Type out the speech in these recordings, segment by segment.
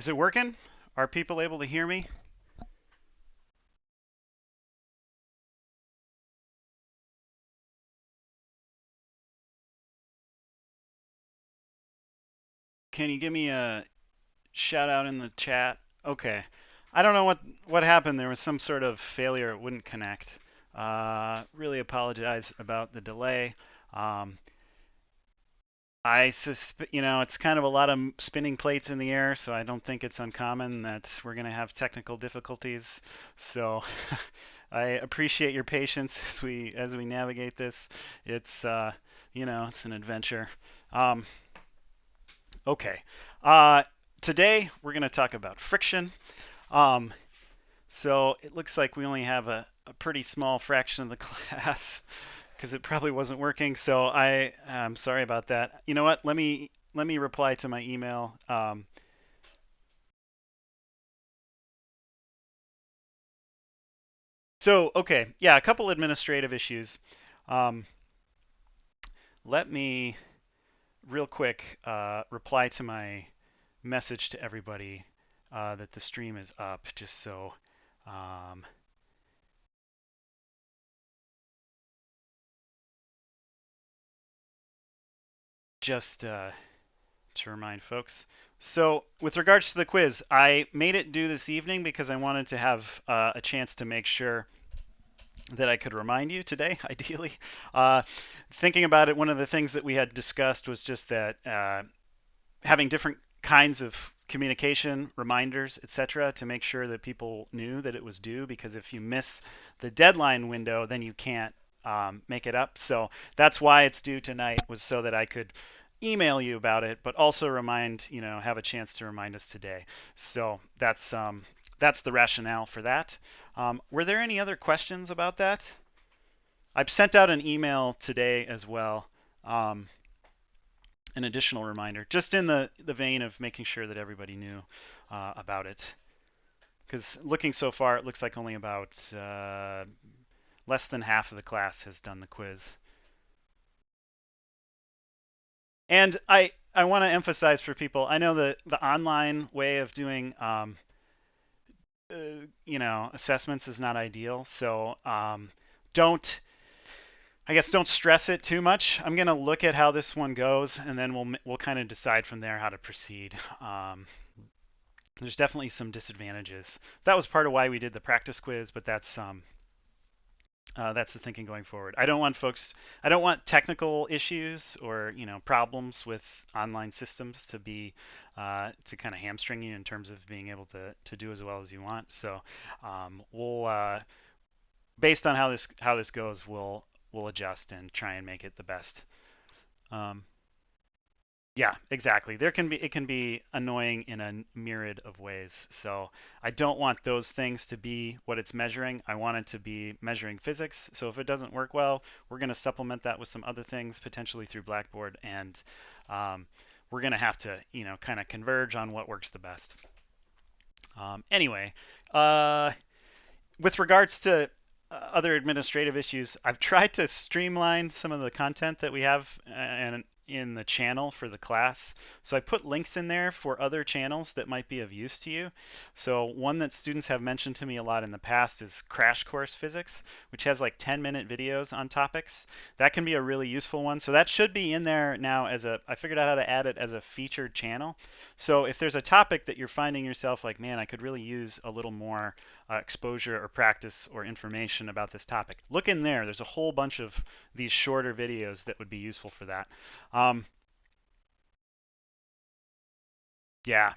Is it working? Are people able to hear me? Can you give me a shout out in the chat? Okay. I don't know what happened. There was some sort of failure. It wouldn't connect. Really apologize about the delay. Um, I suspect, it's kind of a lot of spinning plates in the air, so I don't think it's uncommon that we're going to have technical difficulties. So I appreciate your patience as we navigate this. It's it's an adventure. Um, okay. Uh, Today we're going to talk about friction. Um, so it looks like we only have a pretty small fraction of the class because it probably wasn't working. So I'm sorry about that. You know what? Let me reply to my email. So okay, yeah, a couple administrative issues. Um, Let me real quick reply to my message to everybody that the stream is up, just so um, just to remind folks. So, with regards to the quiz, I made it due this evening because I wanted to have a chance to make sure that I could remind you today, ideally. Uh, Thinking about it, one of the things that we had discussed was just that having different kinds of communication, reminders, etc., to make sure that people knew that it was due. Because if you miss the deadline window, then you can't make it up. So that's why it's due tonight, was so that I could email you about it, but also have a chance to remind us today. So that's the rationale for that. Were there any other questions about that? I've sent out an email today as well. Um, an additional reminder, just in the vein of making sure that everybody knew about it. Because looking so far, it looks like only about less than half of the class has done the quiz. And I want to emphasize for people, I know the online way of doing assessments is not ideal. So don't I guess don't stress it too much. I'm gonna look at how this one goes, and then we'll kind of decide from there how to proceed. There's definitely some disadvantages. That was part of why we did the practice quiz, but that's the thinking going forward. I don't want technical issues or problems with online systems to kind of hamstring you in terms of being able to do as well as you want. So we'll based on how this goes, we'll adjust and try and make it the best. Um, Yeah, exactly. It can be annoying in a myriad of ways. So I don't want those things to be what it's measuring. I want it to be measuring physics. So if it doesn't work well, we're going to supplement that with some other things, potentially through Blackboard, and we're going to have to, kind of converge on what works the best. Anyway, uh, with regards to other administrative issues, I've tried to streamline some of the content that we have and in the channel for the class. So I put links in there for other channels that might be of use to you. So one that students have mentioned to me a lot in the past is Crash Course Physics, which has like 10-minute videos on topics. That can be a really useful one. So that should be in there now I figured out how to add it as a featured channel. So if there's a topic that you're finding yourself like, man, I could really use a little more exposure or practice or information about this topic, look in there. There's a whole bunch of these shorter videos that would be useful for that. Um, yeah,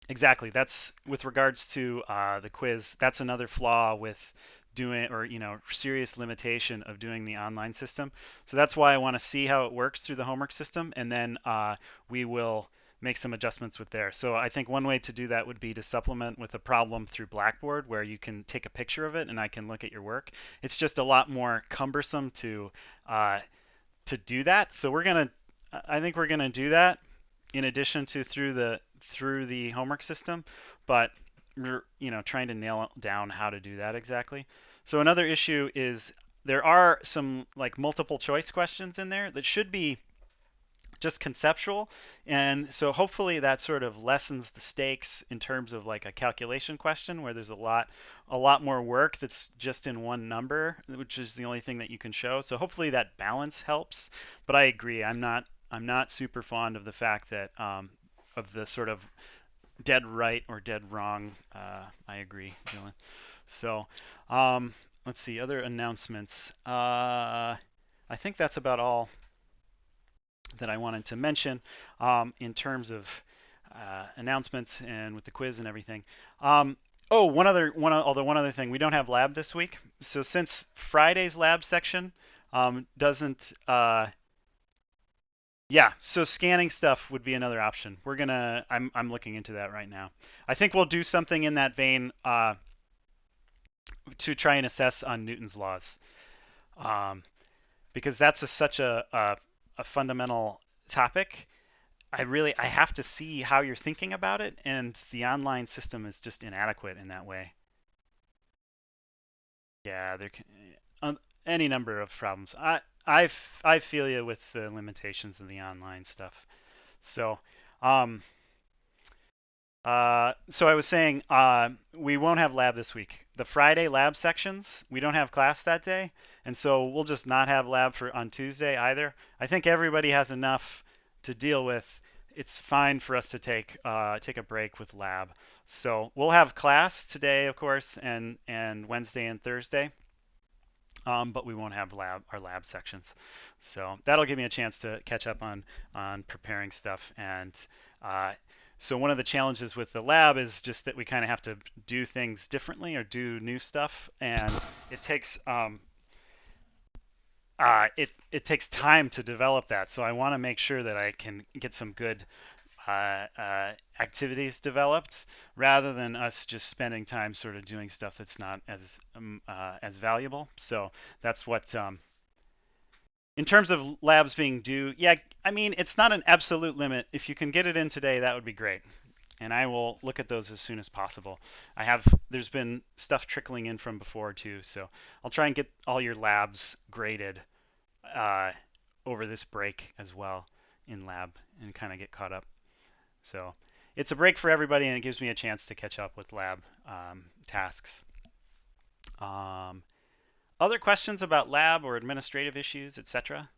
exactly. That's with regards to the quiz. That's another flaw with doing, or serious limitation of doing the online system. So that's why I want to see how it works through the homework system, and then we will make some adjustments with there. So I think one way to do that would be to supplement with a problem through Blackboard where you can take a picture of it and I can look at your work. It's just a lot more cumbersome uh, to do that. So I think we're gonna do that in addition to through the homework system, but we're trying to nail down how to do that exactly. So another issue is there are some like multiple choice questions in there that should be just conceptual. And so hopefully that sort of lessens the stakes in terms of like a calculation question where there's a lot more work that's just in one number, which is the only thing that you can show. So hopefully that balance helps. But I agree, I'm not super fond of the fact that of the sort of dead right or dead wrong. I agree, Dylan. So let's see other announcements. I think that's about all that I wanted to mention in terms of announcements and with the quiz and everything. Oh, one other thing, we don't have lab this week. So since Friday's lab section doesn't, yeah, so scanning stuff would be another option. I'm looking into that right now. I think we'll do something in that vein to try and assess on Newton's laws. Um, because that's such a fundamental topic. I have to see how you're thinking about it, and the online system is just inadequate in that way. Yeah, any number of problems. I feel you with the limitations of the online stuff. So, um, so I was saying, we won't have lab this week. The Friday lab sections, we don't have class that day, and so we'll just not have lab for on Tuesday either. I think everybody has enough to deal with. It's fine for us to take a break with lab. So we'll have class today, of course, and Wednesday and Thursday, but we won't have our lab sections. So that'll give me a chance to catch up on preparing stuff. And uh, so one of the challenges with the lab is just that we kind of have to do things differently or do new stuff, and it takes it takes time to develop that. So I want to make sure that I can get some good activities developed rather than us just spending time sort of doing stuff that's not as valuable. So that's what in terms of labs being due. Yeah, I mean it's not an absolute limit. If you can get it in today, that would be great. And I will look at those as soon as possible. There's been stuff trickling in from before too, so I'll try and get all your labs graded uh, over this break as well in lab and kind of get caught up. So it's a break for everybody, and it gives me a chance to catch up with lab tasks. Um, Other questions about lab or administrative issues, etc.?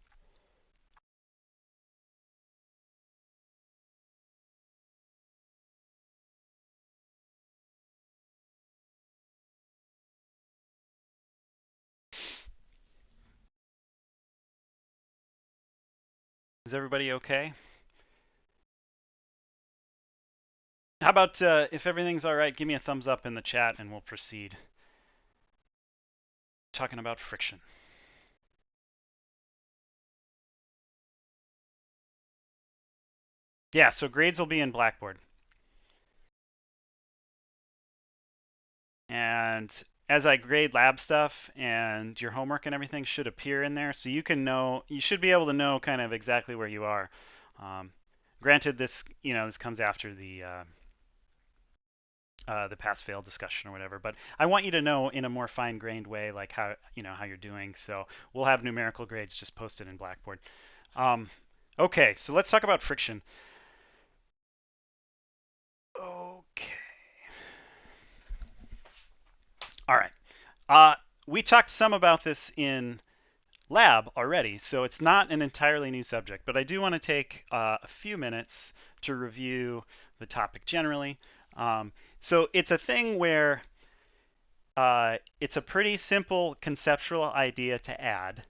Is everybody okay? How about if everything's all right, give me a thumbs up in the chat and we'll proceed. Talking about friction. Yeah, so grades will be in Blackboard. And as I grade lab stuff and your homework and everything should appear in there, so you should be able to know kind of exactly where you are. Um, Granted, this comes after the pass-fail discussion or whatever, but I want you to know in a more fine-grained way, like how you're doing. So we'll have numerical grades just posted in Blackboard. Um, okay, so let's talk about friction. Okay. All right. We talked some about this in lab already, so it's not an entirely new subject, but I do want to take a few minutes to review the topic generally. So it's a thing where it's a pretty simple conceptual idea to add,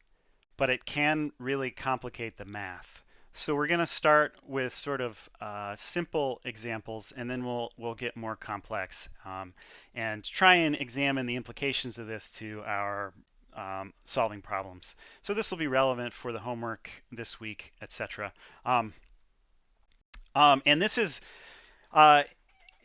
but it can really complicate the math. So we're going to start with sort of simple examples, and then we'll get more complex and try and examine the implications of this to our solving problems. So this will be relevant for the homework this week, etc. And uh,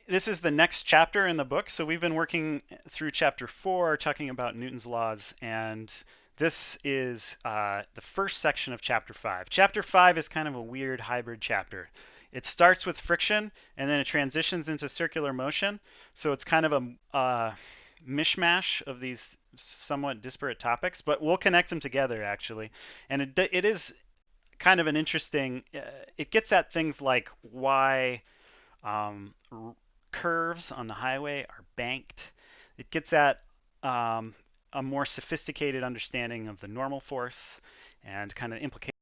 this is the next chapter in the book. So we've been working through chapter 4, talking about Newton's laws, and this is the first section of chapter 5. Chapter 5 is kind of a weird hybrid chapter. It starts with friction, and then it transitions into circular motion. So it's kind of a mishmash of these somewhat disparate topics, but we'll connect them together actually. And it is kind of an interesting. It gets at things like why um, curves on the highway are banked. It gets at um, a more sophisticated understanding of the normal force and kind of implications